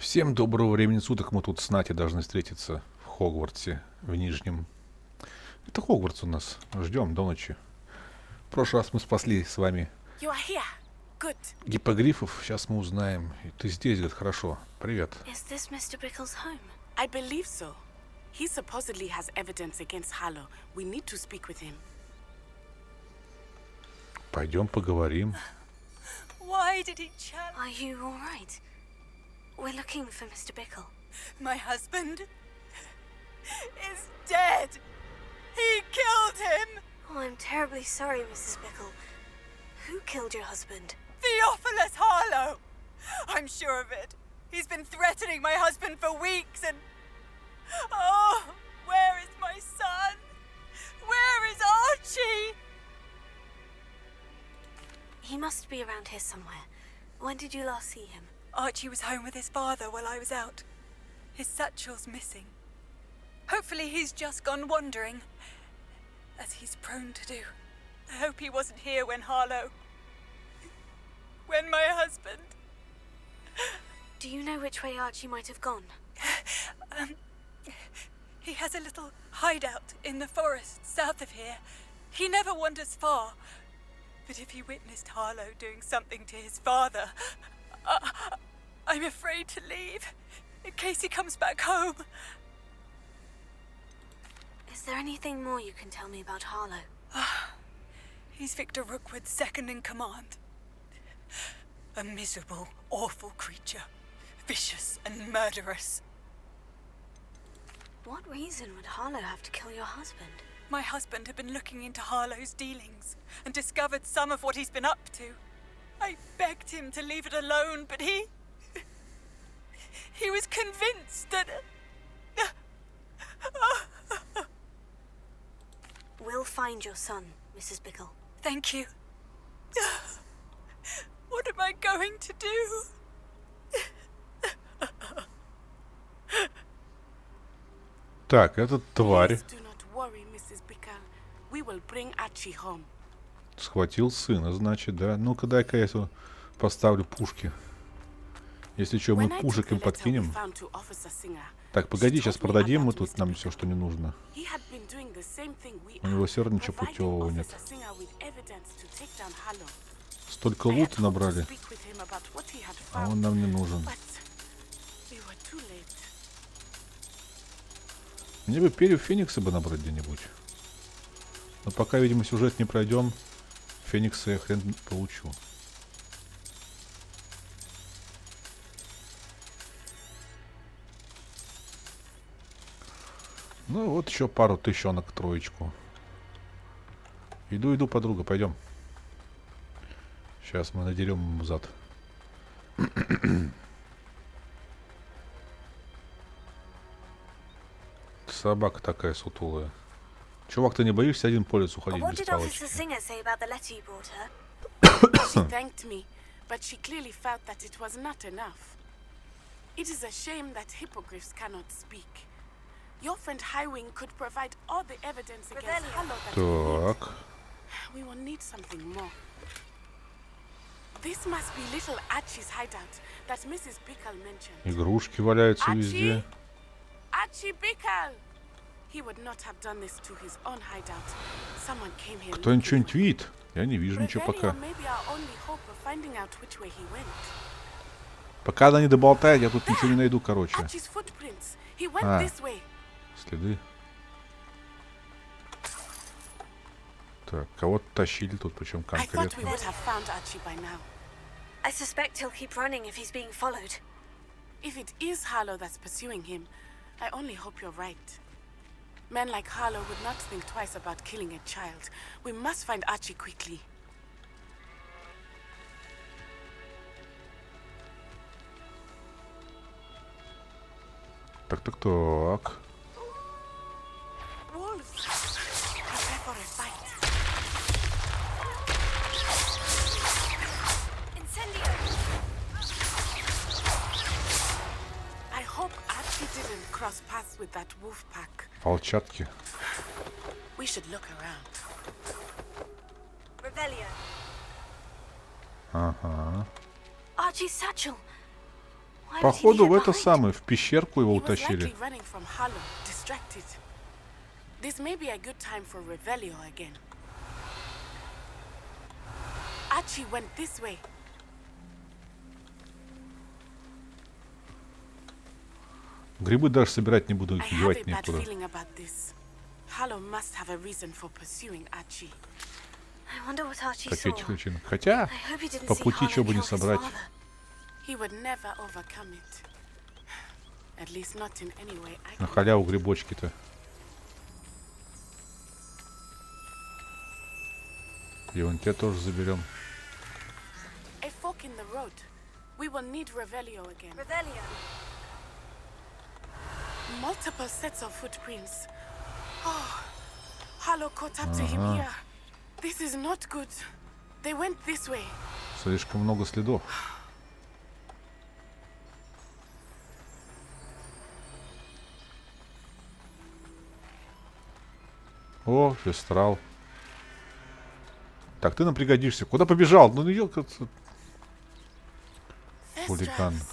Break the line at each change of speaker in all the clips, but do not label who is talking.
Всем доброго времени суток. Мы тут с Натей должны встретиться в Хогвартсе, в Нижнем. Это Хогвартс у нас. Ждем до ночи. В прошлый раз мы спасли с вами гиппогрифов. Сейчас мы узнаем. И ты здесь, говорит, хорошо. Привет.
Is this Mr. Bickle's home? I believe so. He supposedly has evidence against Harlow. We need to speak with him.
Пойдем поговорим.
Why did he challenge?
Are you all right? We're looking for Mr. Bickle.
My husband is dead. He killed him.
Oh, I'm terribly sorry, Mrs. Bickle. Who killed your husband?
Theophilus Harlow. I'm sure of it. He's been threatening my husband for weeks and... Oh, where is my son? Where is Archie?
He must be around here somewhere. When did you last see him?
Archie was home with his father while I was out. His satchel's missing. Hopefully he's just gone wandering, as he's prone to do. I hope he wasn't here when Harlow... when my husband...
Do you know which way Archie might have gone?
He has a little hideout in the forest south of here. He never wanders far. But if he witnessed Harlow doing something to his father, I'm afraid to leave, in case he comes back home.
Is there anything more you can tell me about Harlow?
He's Victor Rookwood's second in command. A miserable, awful creature. Vicious and murderous.
What reason would Harlow have to kill your husband?
My husband had been looking into Harlow's dealings and discovered some of what he's been up to. I begged him to leave it alone, but he was convinced that...
We'll find your son, Mrs. Bickle.
Thank you. What am I going to do?
Так, этот тварь схватил сына, значит, да? Ну-ка, дай-ка я поставлю пушки. Если что, мы пушек им подкинем. Так, погоди, сейчас продадим мы тут нам все, что не нужно. У него все равно ничего путевого нет. Столько лута набрали, а он нам не нужен. Мне бы перьев Феникса бы набрать где-нибудь. Но пока, видимо, сюжет не пройдем, Феникса я хрен получу. Ну вот еще пару тысячонок, троечку. Иду, подруга, пойдем. Сейчас мы надерем ему зад. Собака такая сутулая. Чувак, ты не боишься один по лесу ходить без палочки?
She thanked me, but she clearly felt that it was not enough. It is a shame that hippogriffs cannot speak. Your friend Highwing could provide all the evidence against Harlow that
Так.
we will need something more. This must be little Archie's hideout that Mrs. Bickle mentioned.
Игрушки валяются везде.
Archie Bickle! He would not have done this to his own hideout. Someone came here.
Кто-нибудь что-нибудь видит? Я не вижу ничего пока. Пока она не доболтает, я тут ничего не найду, короче. Следы. Так, кого-то тащили тут, причем конкретно.
I suspect he'll keep running if he's being followed. If it is Harlow that's pursuing him, I only hope you're right. Men like Harlow would not think twice about killing a child. We must find Archie quickly.
Так.
Wolves! Prepare for a fight. Incendio! I hope Archie didn't cross paths with that wolf pack.
Волчатки.
We should look around.
Revelio.
Ага.
Archie's satchel.
Походу в это самое, в пещерку его утащили.
This may be a good time for Revelio again. Archie went this way.
Грибы даже собирать не буду,
I have a
девать
bad
некуда.
feeling about this. Harlow must have a reason for pursuing Archie.
I wonder what Archie
Какие
saw.
причин? Хотя,
I hope he didn't
по
see
пути
Harlow
чего бы не
kill his
собрать.
father.
He would never overcome it. At least not in any way I
На
can.
халяву грибочки-то. И вон те тоже заберем.
A fork in the road. We will need Revelio again.
Revelio.
Multiple sets of footprints. Oh, Harlow caught up to him here. This is not good. They went this way.
Слишком много следов. О, фестрал. Так, ты нам пригодишься. Куда побежал? Ну, хулиган.
Thestrals.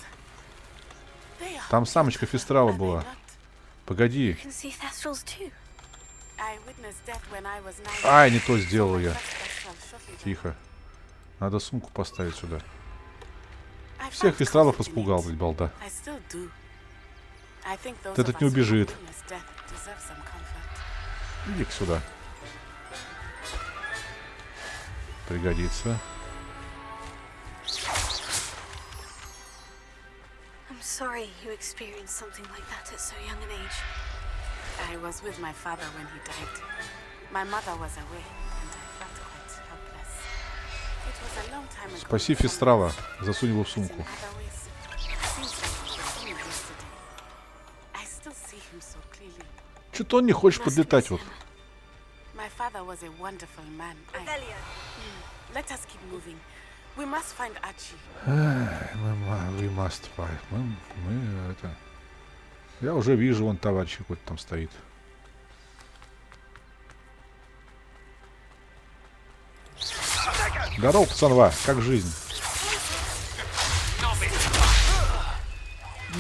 They are
Там самочка фестрала
are they
была.
not?
Погоди.
You can see Thestrals too.
I witnessed death when I was 9.
Ай, не то сделал
My
я.
first thestral shortly died.
Тихо. Надо сумку поставить сюда.
I
Всех
found
фестралов
comfort in
испугал,
it.
блядь, балда.
I still do. I think those
Этот
of
не
us who have
убежит.
witnessed death deserve some comfort.
Иди-ка сюда. Пригодится.
I'm sorry you experienced something like that at so young an age.
I was with my father when he died. My mother was away, and I felt quite helpless. It was a long time ago.
Спаси
Someone
фестрала.
else,
Засунь его в
but in
сумку.
other ways, it seems like it was only yesterday. I still see him so clearly.
Что-то он не хочет
Must
подлетать
miss
вот.
him.
My father was a wonderful man.
Revelio.
Let us keep moving. We must find Archie.
We must fight. Мы это... Я уже вижу, вон товарищ какой-то там стоит. Здорово, пацанва, как жизнь?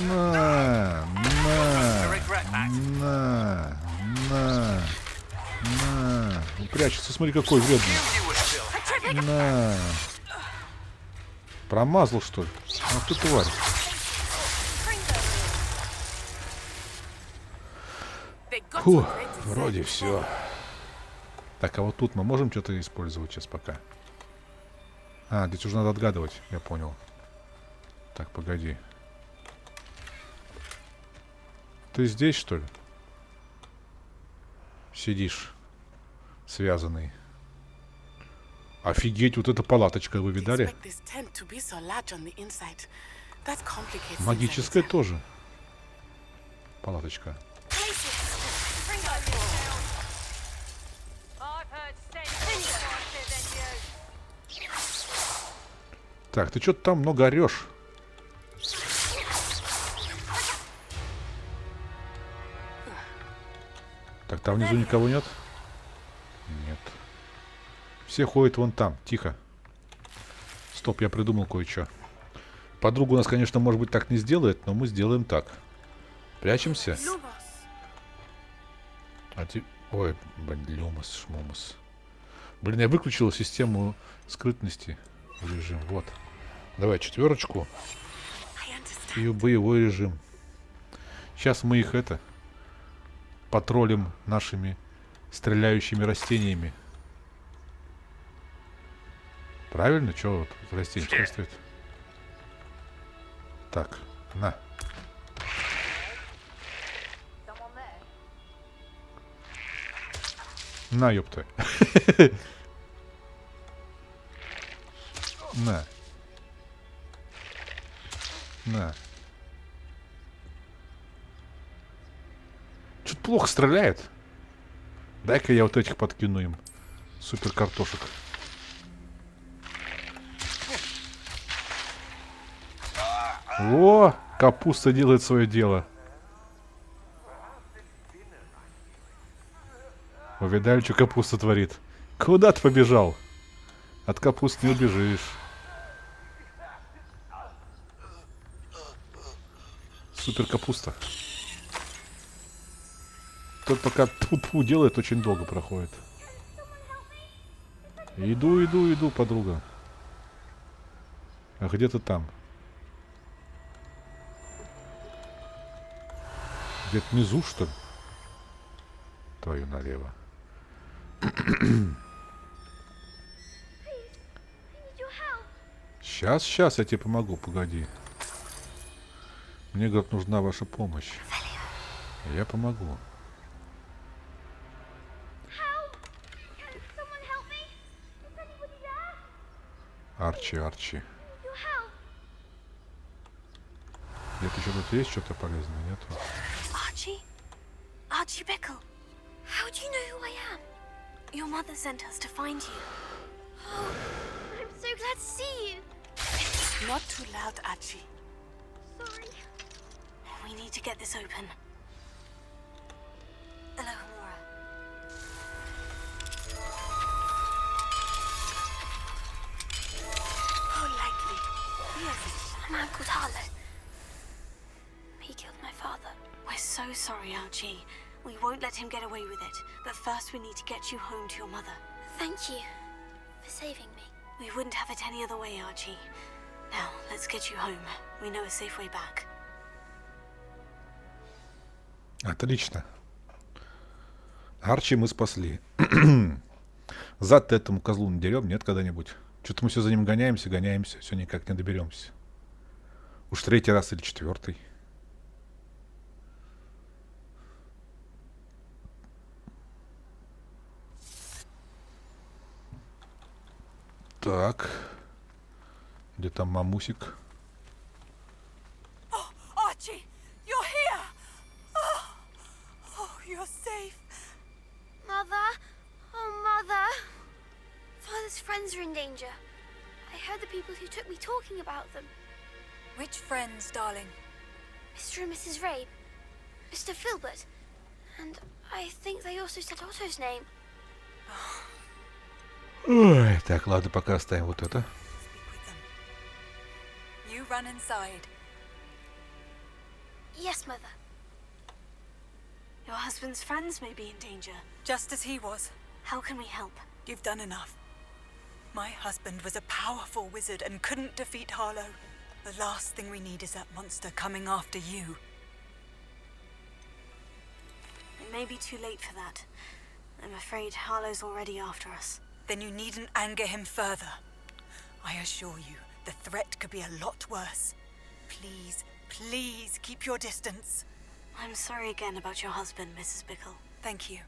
На. Он прячется, смотри, какой вредный. На. Промазал, что ли? Ах ты тварь.
They got
Фу,
what they deserved.
вроде все. Так, а вот тут мы можем что-то использовать сейчас пока? А, здесь уже надо отгадывать, я понял. Так, погоди. Ты здесь, что ли? Сидишь, связанный. Офигеть, вот эта палаточка, вы видали?
Expect this tent to be so large on the inside. That complicates things a
Магическая
little.
тоже. Палаточка. Так, ты что-то там много орешь. Так, там внизу никого нет? Нет. Все ходят вон там. Тихо. Стоп, я придумал кое-что. Подруга у нас, конечно, может быть, так не сделает, но мы сделаем так. Прячемся.
Lumos.
А ты... Ой, блин, Люмос, шмумос. Блин, я выключил систему скрытности в режим. Вот. Давай 4
I understand.
и боевой режим. Сейчас мы их это... Потроллим нашими стреляющими растениями. Правильно? Чё вот растение что стоит? Так, на. На, ёпта. На. На. Что-то плохо стреляет. Дай-ка я вот этих подкину им. Супер картошек. О, капуста делает свое дело. Вы видали, что капуста творит? Куда ты побежал? От капусты не убежишь. Супер капуста. Тот пока пу-пу делает, очень долго проходит. Иду, подруга. А где ты там? Где-то внизу, что ли? Твою налево. Сейчас я тебе помогу, погоди. Мне, говорят, нужна ваша помощь. Я помогу. Арчи. Где-то еще тут есть что-то полезное, нету?
Archie Bickle. How do you know who I am? Your mother sent us to find you. Oh, I'm so glad to see you.
Not too loud, Archie.
Sorry. We need to get this open. Hello, Hamura.
How likely? Yes.
A man called Harlow. He killed my father. We're so sorry, Archie. We won't let him get away with it. But first we need to get you home to your mother. Thank you for saving me. We wouldn't have it any other way, Archie. Now, let's get you home. We know a safe way back.
Отлично. Арчи мы спасли. Зад этому козлу надерем, нет, когда-нибудь? Что-то мы все за ним гоняемся, все никак не доберемся. Уж 3-й раз или 4-й. Так. Где там мамусик?
Oh, Archie, you're here. Oh, you're safe.
Mother? Oh, Mother. Father's friends are in danger. I heard the people who took me talking about them.
Which friends, darling?
Mr. and Mrs. Rabe. Mr. Filbert. And I think they also said Otto's name.
Ой, так, ладно, пока оставим вот это.
You run inside.
Yes, Mother. Your husband's friends may be in danger.
Just as he was.
How can we help?
You've done enough. My husband was a powerful wizard and couldn't defeat Harlow. The last thing we need is that monster coming after you.
It may be too late for that. I'm afraid Harlow's already after us.
Then you needn't anger him further. I assure you, the threat could be a lot worse. Please, please keep your distance.
I'm sorry again about your husband, Mrs. Bickle.
Thank you.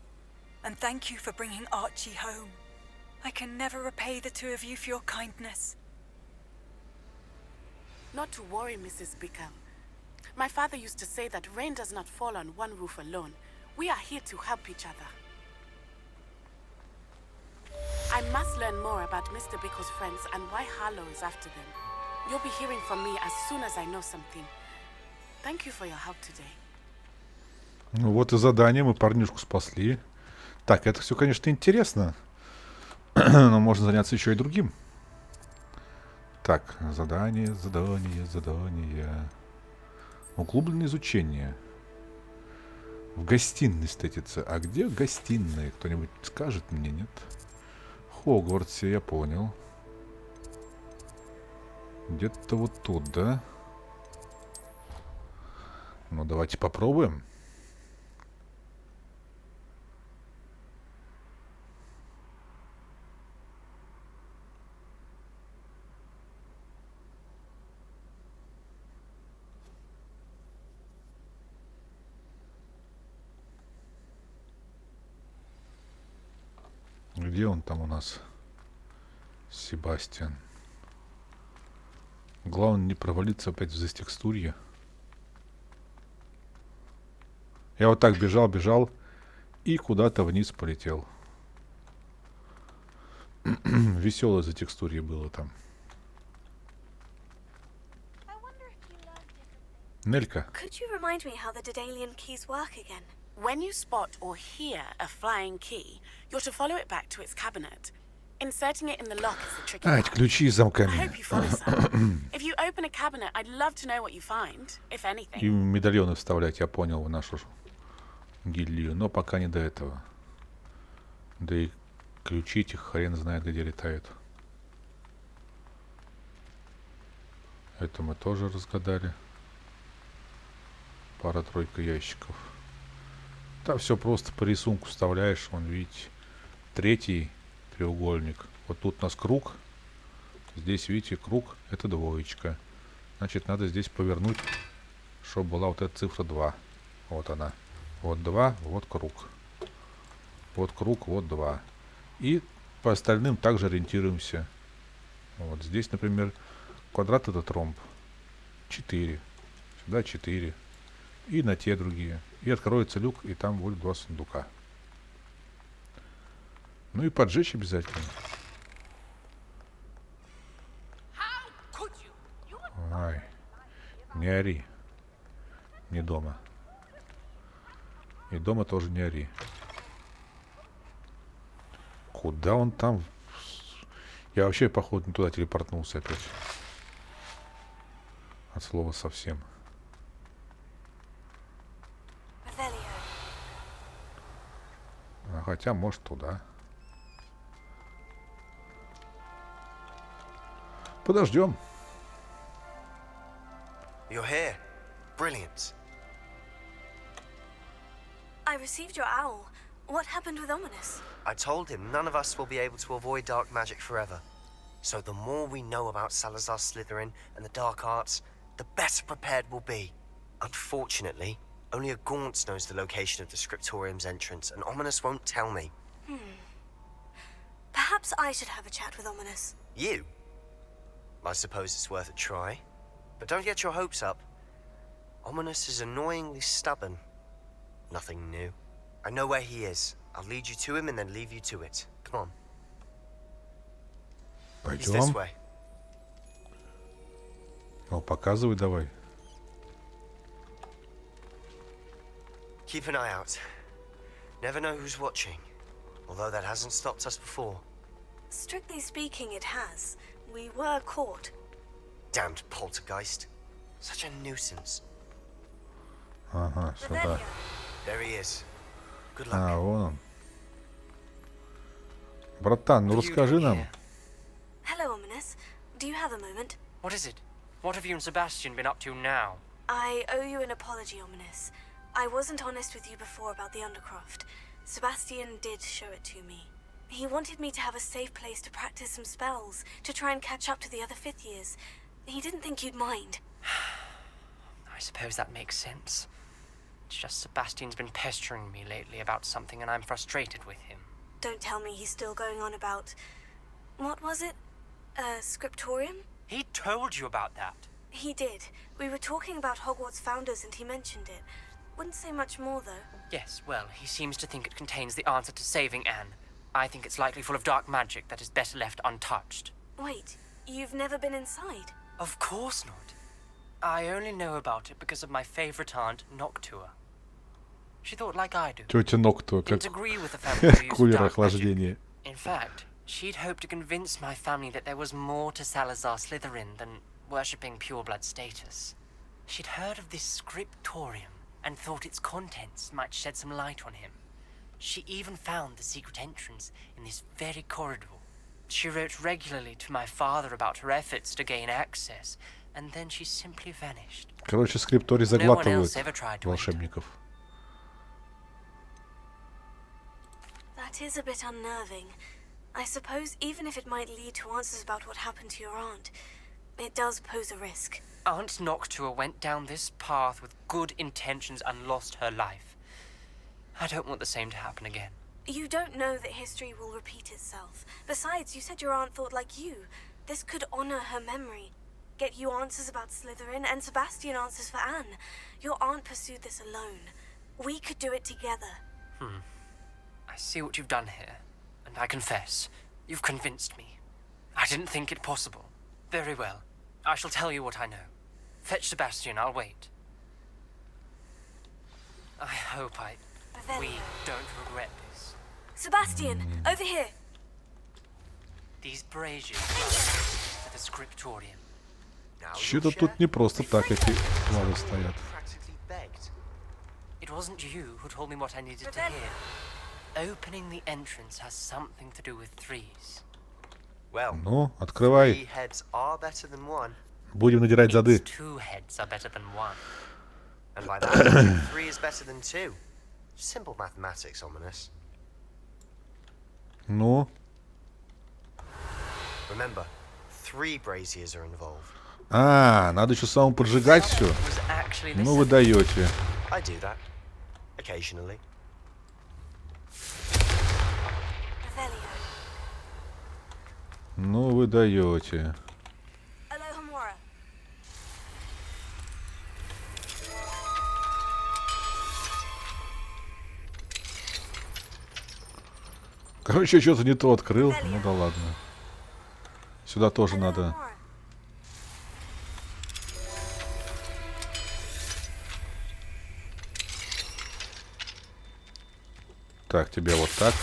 And thank you for bringing Archie home. I can never repay the two of you for your kindness.
Not to worry, Mrs. Bickle. My father used to say that rain does not fall on one roof alone. We are here to help each other. I must learn more about Mr. Bickle's friends and why Harlow is after them. You'll be hearing from me as soon as I know something. Thank you for your help today.
Ну вот и задание, мы парнишку спасли. Так, это все, конечно, интересно. Но можно заняться еще и другим. Так, задание. Углубленное изучение. В гостиной встретиться. А где гостиная? Кто-нибудь скажет мне, нет? В Хогвартсе, я понял. Где-то вот тут, да? Ну, давайте попробуем. Где он там у нас? Себастьян. Главное не провалиться опять в застекстурье. Я вот так бежал и куда-то вниз полетел. Веселое затекстурье было там. Нелька.
Could you remind me how the Daedalian keys work again?
When you spot or hear a flying key, you're to follow it back to its cabinet. Inserting it in the lock is the tricky
А, эти
part.
ключи с
I
замками.
hope you follow, son. If you open a cabinet, I'd love to know what you find, if
И
anything.
медальоны вставлять, я понял, в нашу гильдию. Но пока не до этого. Да и ключи этих хрен знает, где летают. Это мы тоже разгадали. Пара-тройка ящиков. Там все просто по рисунку вставляешь. Вон, видите, третий треугольник. Вот тут у нас круг. Здесь, видите, круг. Это двоечка. Значит, надо здесь повернуть, чтобы была вот эта цифра 2. Вот она. Вот 2, вот круг. Вот круг, вот 2. И по остальным также ориентируемся. Вот здесь, например, квадрат — это ромб. 4. Сюда 4. И на те другие. И откроется люк, и там будет 2 сундука. Ну и поджечь обязательно. Ай, не ори. Не дома. И дома тоже не ори. Куда он там? Я вообще, походу, не туда телепортнулся опять. От слова совсем. А хотя, может, туда. Подождем.
You're here. Brilliant.
I received your owl. What happened with Ominous?
I told him none of us will be able to avoid dark magic forever. So the more we know about Salazar Slytherin and the dark arts, the better prepared we'll be. Unfortunately, only a Gaunt's knows the location of the Scriptorium's entrance, and Ominous won't tell me.
Perhaps I should have a chat with Ominous.
You? I suppose it's worth a try. But don't get your hopes up. Ominous is annoyingly stubborn. Nothing new. I know where he is. I'll lead you to him and then leave you to it. Come on. He's this
Пойдем.
way.
Ну, показывай давай.
Keep an eye out. Never know who's watching. Although that hasn't stopped us before.
Strictly speaking, it has. We were caught.
Damned poltergeist. Such a nuisance.
Ага, сюда.
There he is. Good luck.
А, вон он. Братан, ну расскажи нам.
Hello, Ominous. Do you have a moment?
What is it? What have you and Sebastian been up to now?
I owe you an apology, Ominous. I wasn't honest with you before about the Undercroft. Sebastian did show it to me. He wanted me to have a safe place to practice some spells, to try and catch up to the other 5th years. He didn't think you'd mind.
I suppose that makes sense. It's just Sebastian's been pestering me lately about something and I'm frustrated with him.
Don't tell me he's still going on about... What was it? Scriptorium?
He told you about that.
He did. We were talking about Hogwarts founders and he mentioned it. Wouldn't say much more, though.
Yes, well, he seems to think it contains the answer to saving Anne. I think it's likely full of dark magic that is better left untouched.
Wait, you've never been inside?
Of course not. I only know about it because of my favorite aunt, Noctua. She thought like I do.
Тетя Нокту, как
Didn't agree with the family who used
кулер
dark magic.
охлаждения.
In fact, she'd hoped to convince my family that there was more to Salazar Slytherin than worshipping pureblood status. She'd heard of this scriptorium and thought its contents might shed some light on him. She even found the secret entrance in this very corridor. She wrote regularly to my father about her efforts to gain access, and then she simply vanished.
Короче, скрипторий заглатывают волшебников.
That is a bit unnerving. I suppose even if it might lead to answers about what happened to your aunt, it does pose a risk.
Aunt Noctua went down this path with good intentions and lost her life. I don't want the same to happen again.
You don't know that history will repeat itself. Besides, you said your aunt thought like you. This could honor her memory. Get you answers about Slytherin and Sebastian answers for Anne. Your aunt pursued this alone. We could do it together.
I see what you've done here, and I confess, you've convinced me. I didn't think it possible. Very well. I shall tell you what I know. Fetch Sebastian, I'll wait. I hope we don't regret this.
Sebastian, over here.
These braziers to the scriptorium.
Что-то тут не просто так эти клады стоят.
It wasn't you who told me what I needed to hear. Opening the entrance has something to do with threes.
Ну, открывай. Будем надирать зады.
Two heads are better than one.
And by that, 3 is better than 2. Simple mathematics, Ominous.
Ну,
Remember, 3 braziers are involved.
надо еще самому поджигать все.
Was actually
Ну вы даете.
I do that. Occasionally.
Revelio.
Ну вы даете.
Alohomora.
Короче, что-то не то открыл. Ну да ладно. Сюда тоже надо. Так, тебе вот так.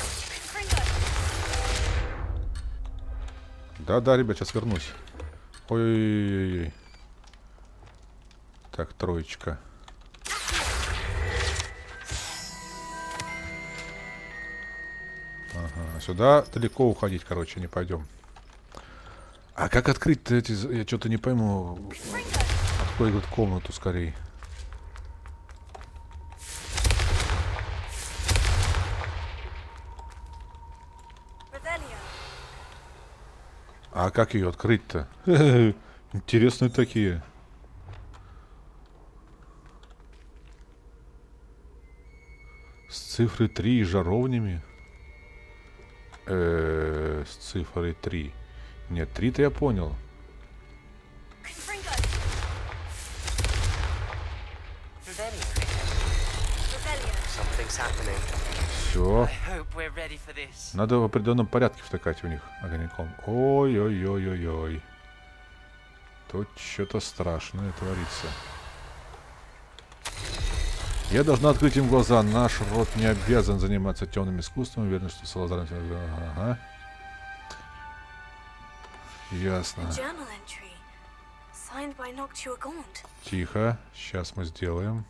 Да-да, ребят, сейчас вернусь. Ой-ой-ой. Так, троечка. Ага, сюда далеко уходить, короче, не пойдем. А как открыть-то эти... Я что-то не пойму. Открой вот комнату скорее. А как ее открыть-то? Интересные такие. С цифрой 3 и жаровнями. С цифрой 3. Нет, 3-то я понял. Все. Надо в определенном порядке втыкать у них огоньком. Ой-ой-ой-ой-ой. Тут что-то страшное творится. Я должна открыть им глаза. Наш род не обязан заниматься темным искусством. Уверен, что Салазар... Ага. Ясно. Тихо. Сейчас мы сделаем.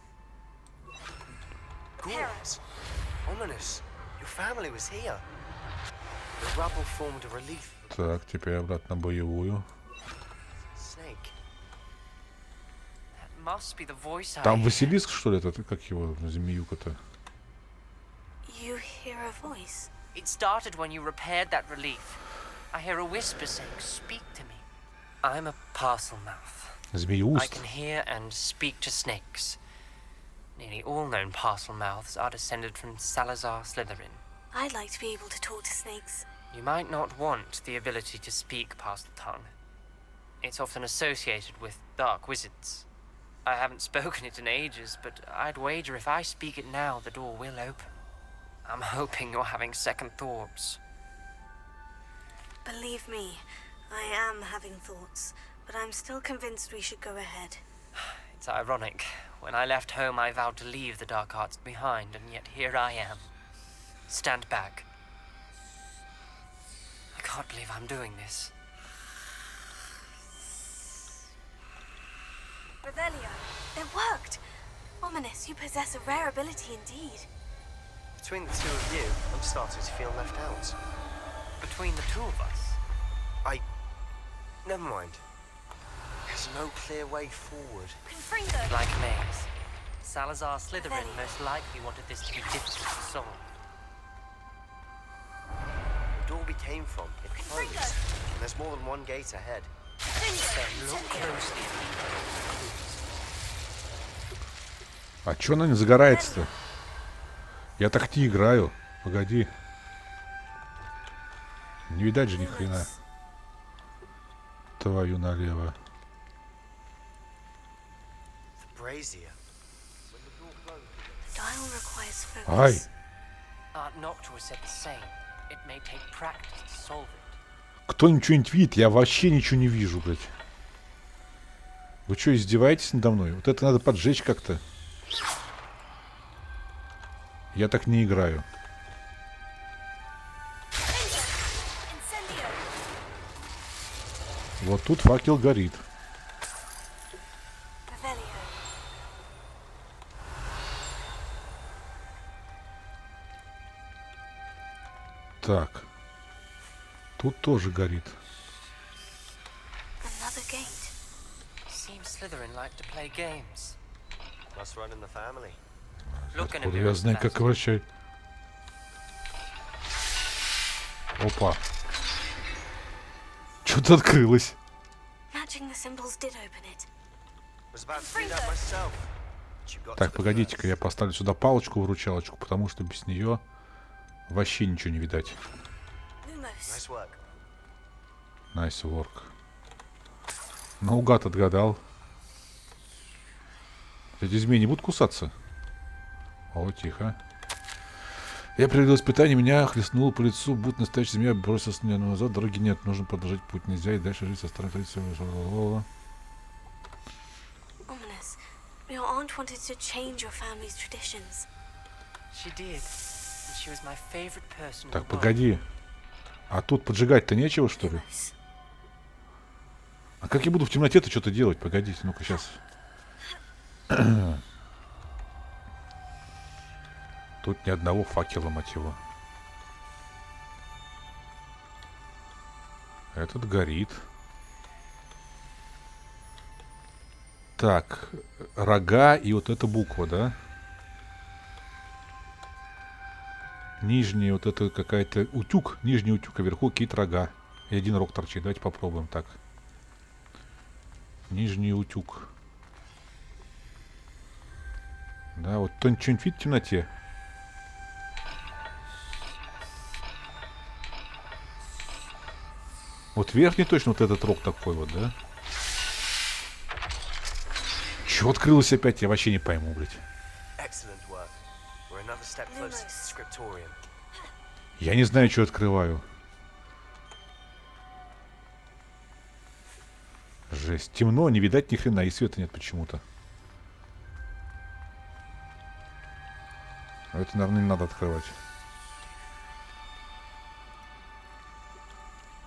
Так, теперь обратно боевую. Там Василиск, что ли, это как его змеюка-то?
It started when you repaired that relief. I hear a whisper saying, "Speak to me." I'm a parcel mouth. I can hear and speak to snakes. Nearly all known parcel mouths are descended from Salazar Slytherin.
I'd like to be able to talk to snakes.
You might not want the ability to speak parcel tongue. It's often associated with dark wizards. I haven't spoken it in ages, but I'd wager if I speak it now, the door will open. I'm hoping you're having second thoughts.
Believe me, I am having thoughts, but I'm still convinced we should go ahead.
It's ironic. When I left home, I vowed to leave the dark arts behind, and yet here I am. Stand back. I can't believe I'm doing this.
Revelio, it worked! Ominous, you possess a rare ability indeed.
Between the two of you, I'm starting to feel left out.
Between the two of us?
Never mind. There's no clear way forward.
It's like a maze. Salazar Slytherin most likely wanted this to be difficult to solve.
The door we came from, it closed. And there's more than one gate ahead.
Then look closely.
А чё она не загорается-то? Я так не играю. Погоди. Не видать же ни хрена. Твою налево. Ай! Кто ничего-нибудь видит? Я вообще ничего не вижу, блядь. Вы что, издеваетесь надо мной? Вот это надо поджечь как-то. Я так не играю. Вот тут факел горит. Так. Тут тоже горит.
Another gate.
Seems Slytherin like to play games.
Must run in the family.
Look in a
Откуда
mirror
я
for
знаю,
that.
как вращать? Опа. Что-то открылось.
Matching the symbols did open it.
Was about to do that myself. But you got
Так,
to the
погодите-ка, я
first.
поставлю сюда палочку-выручалочку, потому что без нее вообще ничего не видать.
Lumos.
Nice work.
Nice work. Наугад отгадал. Эти змеи не будут кусаться? О, тихо. Я провел испытание, меня хлестнуло по лицу, будто настоящая змея бросилась мне назад. Дороги нет, нужно продолжать путь. Нельзя и дальше жить со старой традицией.
Ominous. Your aunt wanted to change your family's traditions.
She did. And she was my favorite person in
Так,
the world.
погоди. А тут поджигать-то нечего, что ли?
Lumos.
А как я буду в темноте-то что-то делать? Погодите, ну-ка сейчас. Тут ни одного факела, мать его. Этот горит. Так, рога и вот эта буква, да? Нижний вот это какая-то утюг, нижний утюг, а вверху какие-то рога. И один рог торчит. Давайте попробуем так. Нижний утюг. Да, вот кто-нибудь что-нибудь видит в темноте? Вот верхний точно вот этот рог такой вот, да? Чё открылось опять? Я вообще не пойму, блядь.
Excellent work. We're another step closer to the scriptorium.
Я не знаю, что открываю. Жесть. Темно, не видать ни хрена, и света нет почему-то. Это, наверное, не надо открывать.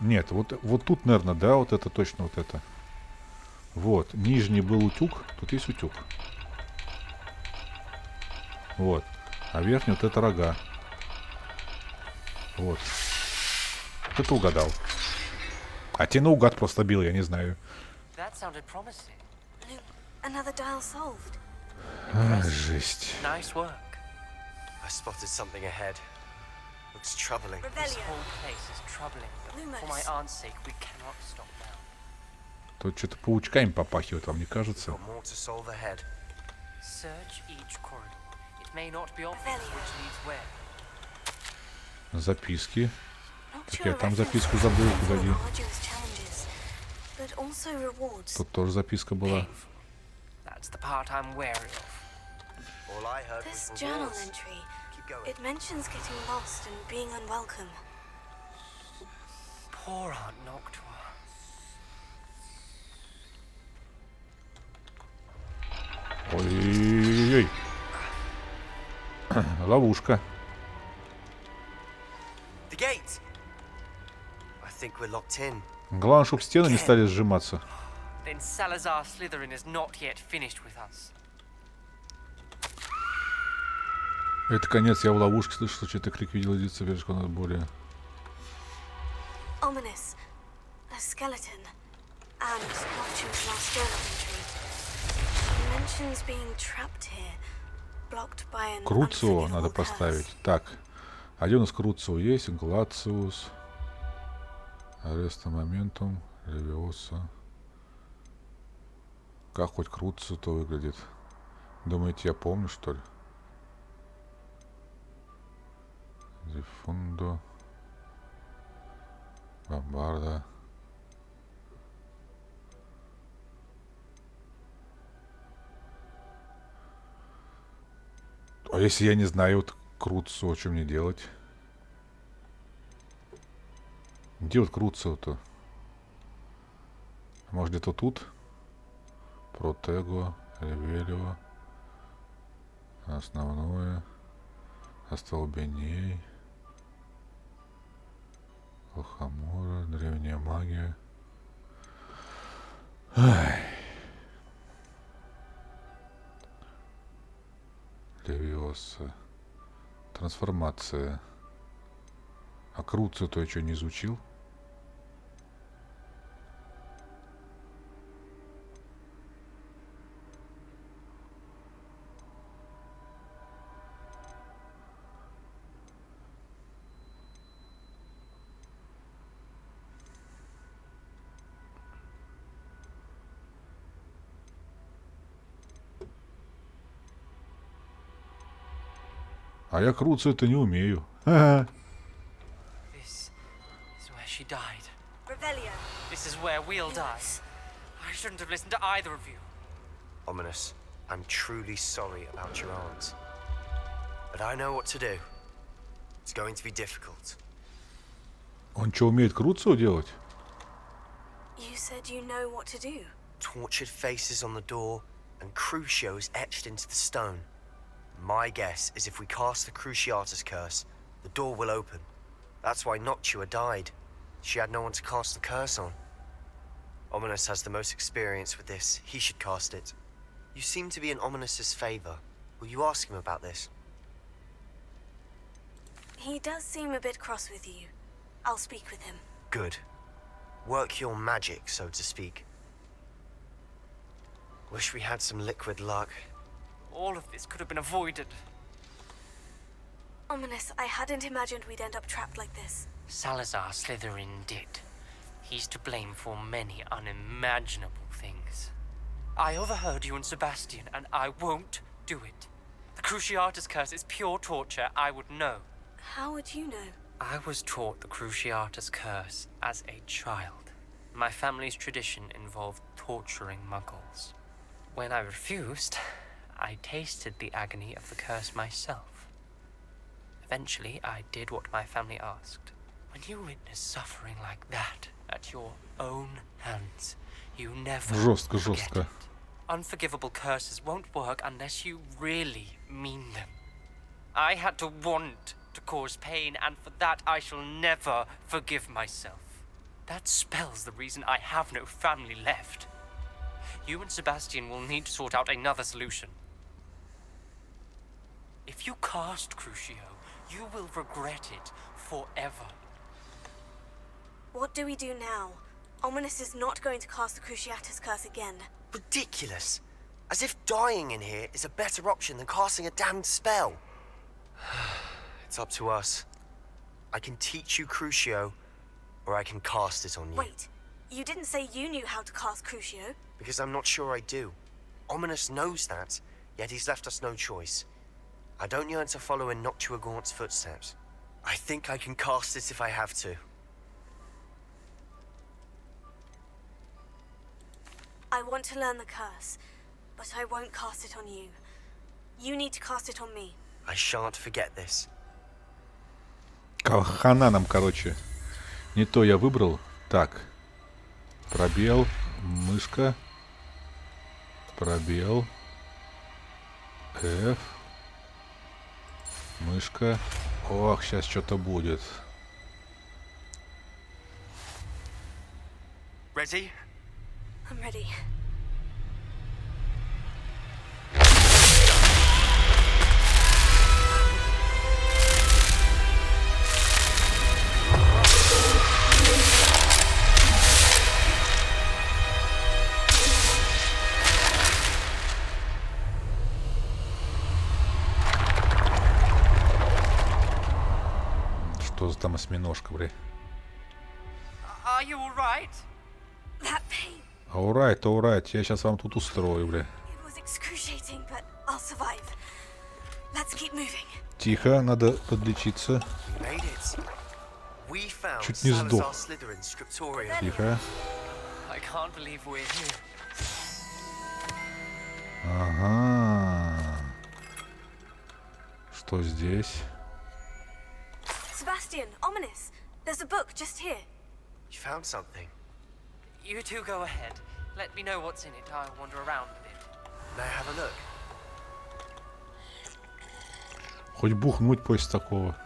Нет, вот тут, наверное, да, вот это точно вот это. Вот, нижний был утюг, тут есть утюг. Вот. А верхний вот это рога. Вот. Вот это угадал. А те наугад просто бил, я не знаю.
That sounded promising.
Another dial solved.
Жесть.
Nice work.
I spotted something ahead. Looks troubling.
This
Revelio.
whole place is troubling. But for my aunt's sake, we cannot stop now.
Тут что-то паучками попахивает, вам не кажется?
Got more to solve ahead.
Search each corridor. It may not be obvious which leads where.
Записки.
Not
Так
sure
я там
reference
записку
to
забыл,
painful
погоди.
and arduous challenges, but also rewards.
Тут тоже записка была.
Painful. That's the part I'm wary of.
All I heard
This
was
journal
rewards.
entry,
Keep going.
it mentions getting lost and being unwelcome.
Poor Aunt Noctua.
Ой-ой-ой. Ловушка.
The gate. I think we're locked in.
Главное, чтобы стены не стали сжиматься.
Then Salazar Slytherin is not yet finished with us.
Это конец, я в ловушке слышал, что-то крик видел, лица вверх, надо более.
Ominous. A skeleton. And Noctua's last journal entry. It mentions being trapped here, blocked by an
Круцио надо
unforgivable
поставить.
curse.
Так. Один из Круцио есть. Глациус. Ареста моментум. Левиоса. Как хоть Круцио-то выглядит? Думаете, я помню, что ли? Дифундо. Бомбарда. А если я не знаю вот Круцио, что мне делать? Где вот Круцио-то? Может где-то тут? Протего, Ревелио. Основное. Остолбеней. Лохомора, древняя магия. Ай. Левиоса. Трансформация. А Круцию-то я что, не изучил? А я Круцию-то не умею. Ага.
This is where she died.
Revelio.
This is where we'll die. I shouldn't have listened to either of you.
Ominous, I'm truly sorry about your aunt. But I know what to do. It's going to be difficult.
Он что, умеет Круцию делать?
You said you know what to do.
Tortured faces on the door and Crucios etched into the stone. My guess is if we cast the Cruciatus curse, the door will open. That's why Noctua died. She had no one to cast the curse on. Ominous has the most experience with this. He should cast it. You seem to be in Ominous's favor. Will you ask him about this?
He does seem a bit cross with you. I'll speak with him.
Good. Work your magic, so to speak. Wish we had some liquid luck.
All of this could have been avoided.
Ominous, I hadn't imagined we'd end up trapped like this.
Salazar Slytherin did. He's to blame for many unimaginable things. I overheard you and Sebastian, and I won't do it. The Cruciatus curse is pure torture, I would know.
How would you know?
I was taught the Cruciatus curse as a child. My family's tradition involved torturing muggles. When I refused, I tasted the agony of the curse myself. Eventually, I did what my family asked. When you witness suffering like that at your own hands, you never
Жестко,
forget
жестко.
it. Unforgivable curses won't work unless you really mean them. I had to want to cause pain, and for that I shall never forgive myself. That spells the reason I have no family left. You and Sebastian will need to sort out another solution. If you cast Crucio, you will regret it forever.
What do we do now? Ominous is not going to cast the Cruciatus curse again.
Ridiculous. As if dying in here is a better option than casting a damned spell. It's up to us. I can teach you Crucio, or I can cast it on you.
Wait, you didn't say you knew how to cast Crucio?
Because I'm not sure I do. Ominous knows that, yet he's left us no choice. I don't yearn to follow in Noctua Gaunt's footsteps. I think I can cast it if I have to.
I want to learn the curse, but I won't cast it on you. You need to cast it on me.
I shan't forget this.
Хана нам, короче. Не то я выбрал. Так. Пробел. Мышка. Пробел. F. Мышка. Ох, сейчас что-то будет.
Ready?
I'm ready.
Что за там осьминожка, бля?
Are you alright?
That pain.
Alright. Я сейчас вам тут устрою, бля.
It was excruciating, but I'll survive. Let's keep moving.
Тихо, надо подлечиться.
We made it. We found
Чуть не сдох.
Salazar Slytherin's scriptorium.
Тихо.
I can't believe we're here.
Ага. Что здесь?
Sebastian, Ominous, there's a book just here.
You found something.
You two go ahead. Let me know what's in it. I'll wander around a bit.
May I have a look?
Хоть бухнуть после такого.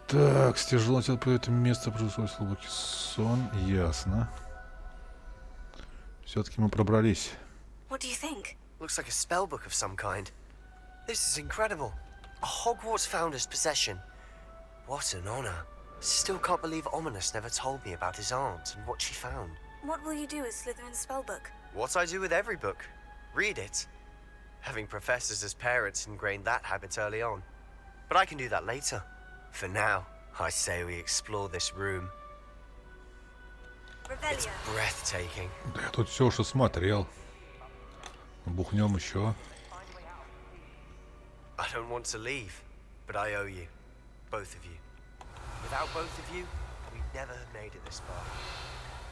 Так, стяжело тело по этому месту, происходит глубокий сон. Ясно. Все-таки мы пробрались.
What do you think?
Looks like a spell book of some kind. This is incredible. A Hogwarts founder's possession. What an honor. Still can't believe Ominous never told me about his aunt and what she found.
What will you do with Slytherin's spellbook?
What I do with every book. Read it. Having professors as parents ingrained that habit early on. But I can do that later. For now, I say we explore this room. It's breathtaking.
Да я тут все уже смотрел. Бухнем еще.
I don't want to leave, but I owe you. Both of you. Without both of you, we'd never have made it this far.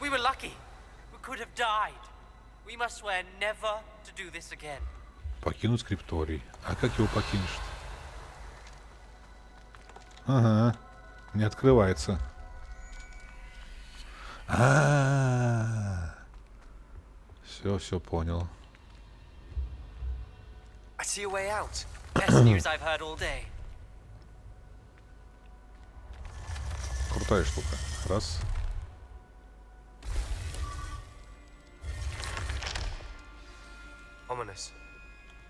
We were lucky. We could have died. We must swear never to do this again.
Покинуть скрипторий. А как его покинешь-то? Ага. Не открывается. Все понял.
I see a way out.
Best news I've heard all day.
Крутая штука. Раз.
Ominous.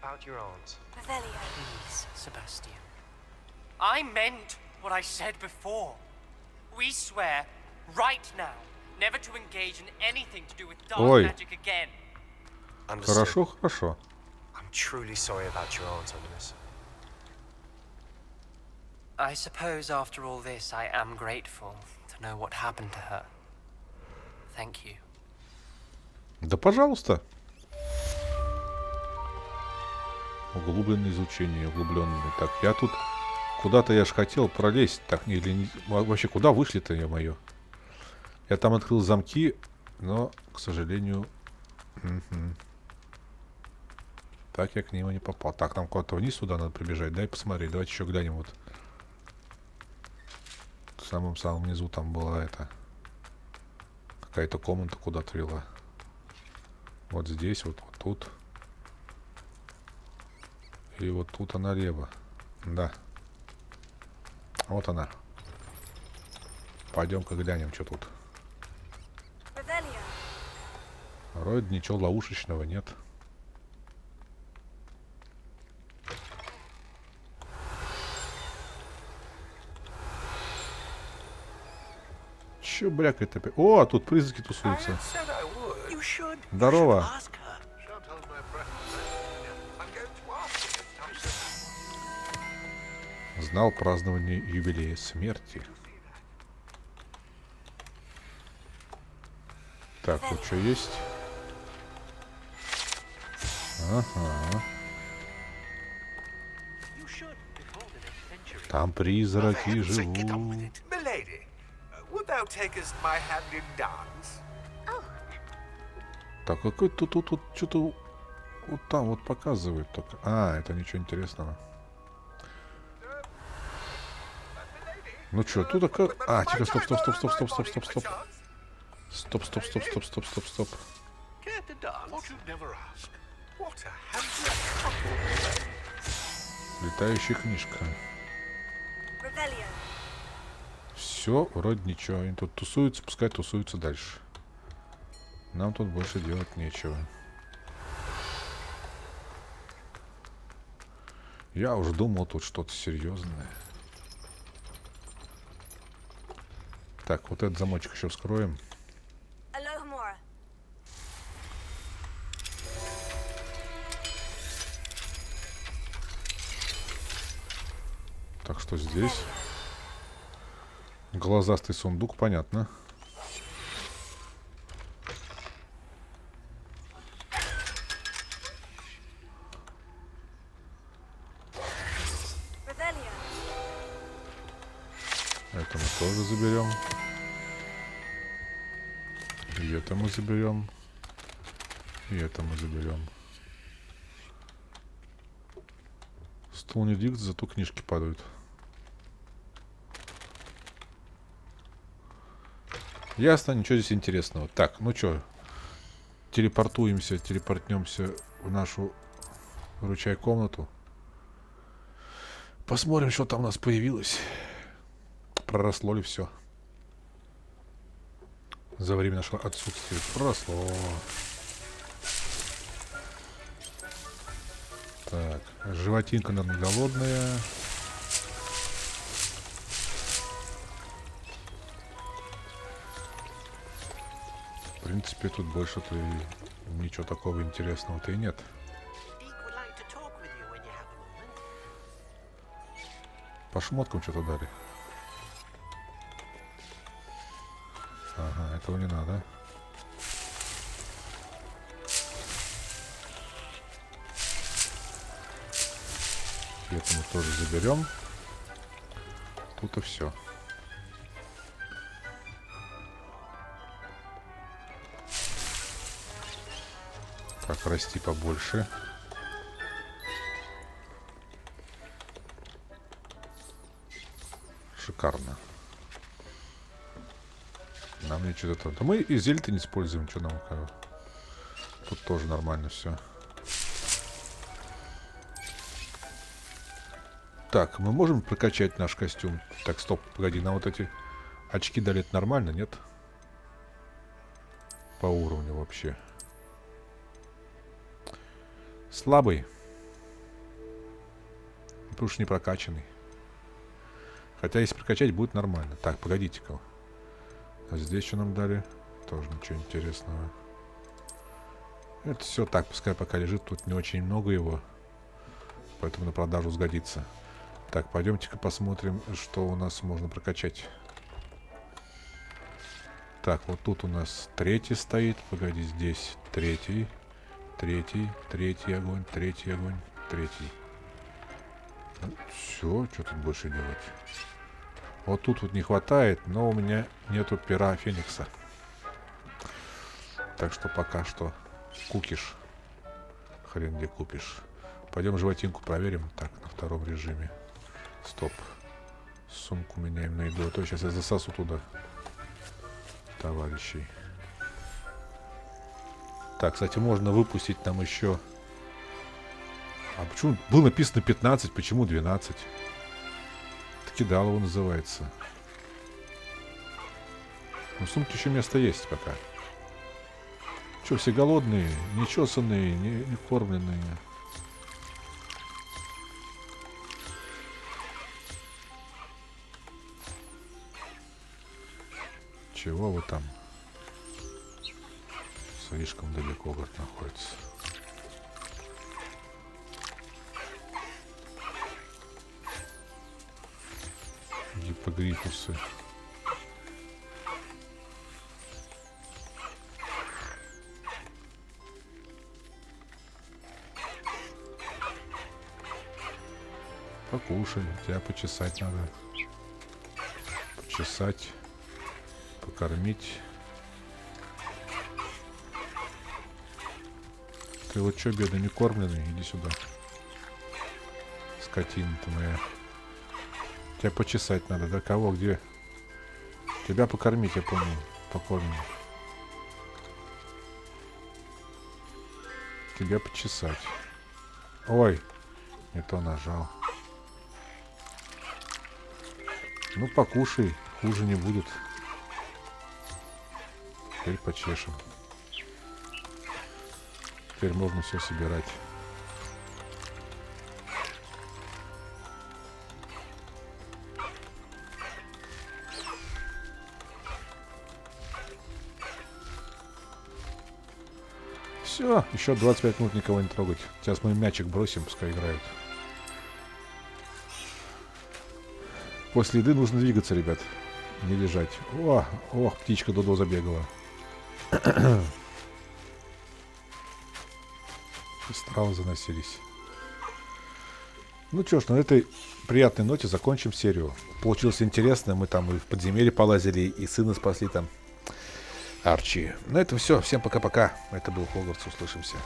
About your aunt.
Revelio.
Please, Sebastian. I meant what I said before. We swear, right now, never to engage in anything to do with dark
Ой.
magic again.
Understood.
Хорошо, хорошо.
I'm truly sorry about your aunt, Ominous.
I suppose after all this, I am grateful to know what happened to her. Thank you.
Да пожалуйста. Углубленное изучение, углублённое. Так, я тут куда-то я ж хотел пролезть. Так, не, или не... Вообще, куда вышли-то, ё-моё? Я там открыл замки, но, к сожалению... Так, я к нему не попал. Так, нам куда-то вниз сюда надо прибежать. Дай посмотреть. Давайте еще глянем. Вот. В самом-самом низу там была эта... Какая-то комната куда-то вела. Вот здесь, вот тут. И вот тут она налево. Да. Вот она. Пойдем-ка глянем, что тут. Вроде ничего ловушечного нет. Че брякает опять? О, а тут призраки тусуются. Здорово. Знал празднование юбилея смерти. Так, тут что есть? Ага. Там призраки живут. Так, какой тут что-то вот там вот показывает только. А, это ничего интересного. Ну что, тут такая... А, тихо, стоп. Стоп. Летающая книжка. Все, вроде ничего. Они тут тусуются, пускай тусуются дальше. Нам тут больше делать нечего. Я уже думал, тут что-то серьезное. Так, вот этот замочек еще вскроем. Так, что здесь? Глазастый сундук, понятно. Это мы тоже заберем. И это мы заберем. И это мы заберем. Стул не двигается, зато книжки падают. Ясно, ничего здесь интересного. Так, ну что, телепортнемся в нашу ручай комнату. Посмотрим, что там у нас появилось. Проросло ли все за время нашего отсутствия? Проросло. Так, животинка, наверное, голодная. В принципе, тут больше-то и ничего такого интересного-то и нет. По шмоткам что-то дали. Ага, этого не надо. Это мы тоже заберем. Тут и все. Так, расти побольше. Шикарно. Нам мне что-то там. Да мы и зелье-то не используем, что нам. Тут тоже нормально все. Так, мы можем прокачать наш костюм? Так, стоп, погоди, нам вот эти очки дали, это нормально, нет? По уровню вообще. Слабый. Потому что не прокачанный. Хотя если прокачать, будет нормально. Так, погодите-ка. А здесь что нам дали? Тоже ничего интересного. Это все так, пускай пока лежит. Тут не очень много его. Поэтому на продажу сгодится. Так, пойдемте-ка посмотрим, что у нас можно прокачать. Так, вот тут у нас третий стоит. Погоди, здесь третий. Третий огонь, третий огонь, третий. Ну, все, что тут больше делать? Вот тут вот не хватает, но у меня нету пера Феникса. Так что пока что кукиш. Хрен где купишь. Пойдем животинку проверим. Так, на втором режиме. Стоп. Сумку меняем на еду. А то сейчас я засосу туда товарищей. Так, кстати, можно выпустить нам еще... А почему было написано 15, почему 12? Кидалово называется. Ну, в сумке еще место есть пока. Че, все голодные, нечесанные, не кормленные. Чего вы там? Слишком далеко, говорит, находится. Гиппогрифусы. Покушай, тебя почесать надо. Почесать. Покормить. Ты вот что, бедный, не кормленный? Иди сюда. Скотина ты моя. Тебя почесать надо, да? Кого, где? Тебя покормить, я понял. Покормим. Тебя почесать. Ой, не то нажал. Ну, покушай, хуже не будет. Теперь почешем. Теперь можно все собирать. Все, еще 25 минут никого не трогать. Сейчас мы мячик бросим, пускай играют. После еды нужно двигаться, ребят. Не лежать. О, ох, птичка Додо забегала. Стралы заносились. Ну что ж, на этой приятной ноте закончим серию. Получилось интересно. Мы там и в подземелье полазили, и сына спасли там. Арчи. На этом все. Всем пока-пока. Это был Хогвартс. Услышимся.